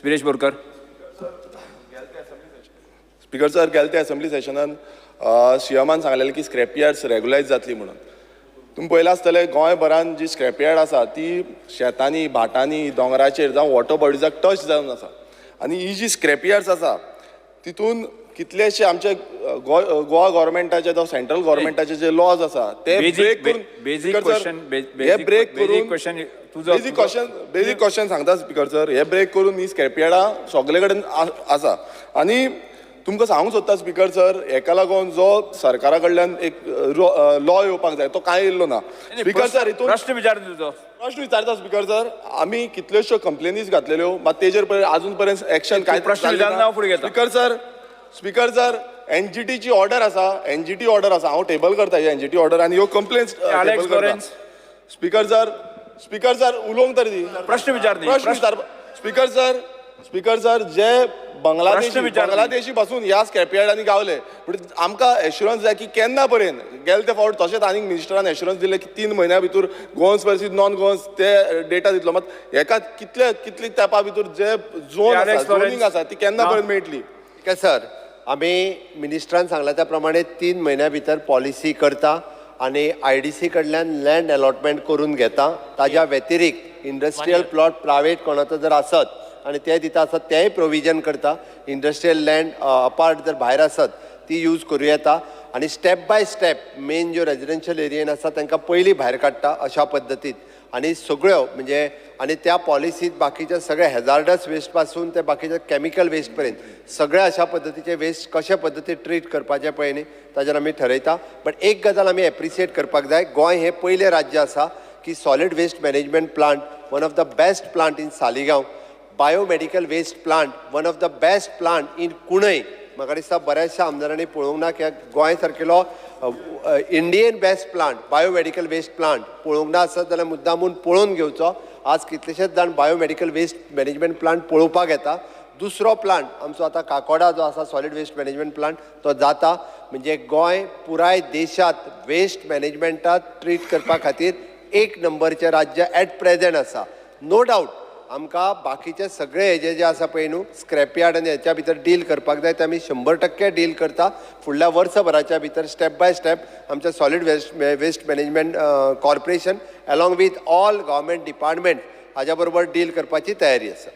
स्पिरेश Borkar. Speaker sir, गेल्या त्या assembly सेशनान सीएमान सांगलेलें की स्क्रॅप यार्ड्स रेग्युलायज जातली म्हणून. तुम्ही पळयलां आसतलें गोंयभरान जी स्क्रॅप यार्ड आसा ती शेतांनी, भाटांनी, दोंगराचेर जावं वॉटर बॉडीजाक टच जावन आसा. आनी ही जी स्क्रॅप यार्ड्स आसा तितून कितलेशे आमचे गोवा गव्हर्मेंटाचे जावं सेंट्रल गव्हर्मेंटाचे जे लॉज आसा ते ब्रेक करून बेजीक क्वेश्चन सांगता स्पीकर सर, हे ब्रेक करून ही स्क्रॅप यार्डां सगळे कडेन आसा. आनी तुमकां सांगूंक सोदता स्पीकर सर, हेका लागून जो सरकारा कडल्यान एक लॉ येवपाक जाय तो कांय येयल्लो ना. स्पीकर सर, हितून प्रश्न विचारता स्पीकर सर, आमी कितल्योश्यो कंप्लेनीज घातलेल्यो मात तेजेर अजून पर्यंत एक्शन कांय स्पीकर सर, एनजीटीची ऑर्डर आसा, एनजीटी ऑर्डर आसा, हांव टेबल करता ही एनजीटी ऑर्डर आनी ह्यो कंप्लेन्स टेबल करता. स्पीकर सर उलोवंक तरी दी. प्रश्न विचार. स्पीकर सर, जे बांगलादेशी पासून ह्या स्क्रॅप यार्डांनी गावले, पण आमकां एश्युरन्स जाय की केन्ना पर्यंत गेले ते फावट तशेंच आनीक मिनिस्टरान एश्युरन्स दिले की 3 म्हयन्या भितर गोवन्स वर्सीस नॉन गोवन्स ते डेटा दितलो. मात हेका कितली तेंपा भितर जे झोनिंग आसा ती केन्ना पर्यंत मेळटली? सर, आम्ही मिनिस्टरान सांगल्या त्या प्रमाणे 3 महिन्या भितर पॉलिसी करता आणि आयडीसी कडल्यान लँड अलॉटमेंट करून घेता. ताज्या व्यतिरिक्त इंडस्ट्रियल प्लॉट प्रायवेट कोणाचो जर आसत आणि ते दिता आसत तेंय प्रोविजन करता. इंडस्ट्रियल लँड अपार्ट जर भायर आसत ती यूज करूं येता आणि स्टेप बाय स्टेप मेन ज्यो रेजिडेन्शियल एरियेन आसा तांकां पयलीं भायर काडटा अशा पद्दतीन. आणि सगळ्यो म्हणजे आणि त्या पॉलिसीत बाकीचे सगळे हेजार्डस वेस्ट पासून ते बाकीचे केमिकल वेस्ट पर्यंत सगळे अशा पद्दतीचे वेस्ट कशा पद्दतीन ट्रीट करपाचे पळय न्ही ताजेर आमी ठरयता. बट एक गजाल आमी एप्रिशिएट करपाक जाय, गोंय हे पयलें राज्य आसा की solid waste management plant one of the best plant in Saligao, biomedical waste plant one of the best plant in Kundaim. म्हाका दिसता बऱ्याचशा आमदारांनी पळोवंक ना की गोंय सारकेलो Indian best plant biomedical waste plant पळोवंक ना आसत जाल्यार मुद्दामून पळोवन घेवचो. आज कितलेशेच जाण बायोमेडिकल वेस्ट मॅनेजमेंट प्लांट पळोवपाक येता. दुसरो प्लांट आमचो आतां काकोडा जो आसा सॉलिड वेस्ट मॅनेजमेंट प्लांट तो जाता. म्हणजे गोंय पुराय देशांत वेस्ट मॅनेजमेंटात ट्रीट करपा खातीर 1 नंबरचें राज्य ॲट प्रेझेंट आसा. नो डावट आमकां बाकीचे सगळे हेजे जे आसा पळय न्हू स्क्रॅप यार्ड आनी हेच्या भितर डील करपाक जाय ते आमी 100% डील करता. फुडल्या वर्सभराच्या भितर स्टेप बाय स्टेप आमच्या solid waste management corporation along with all government department हाज्या बरोबर डील करपाची तयारी आसा.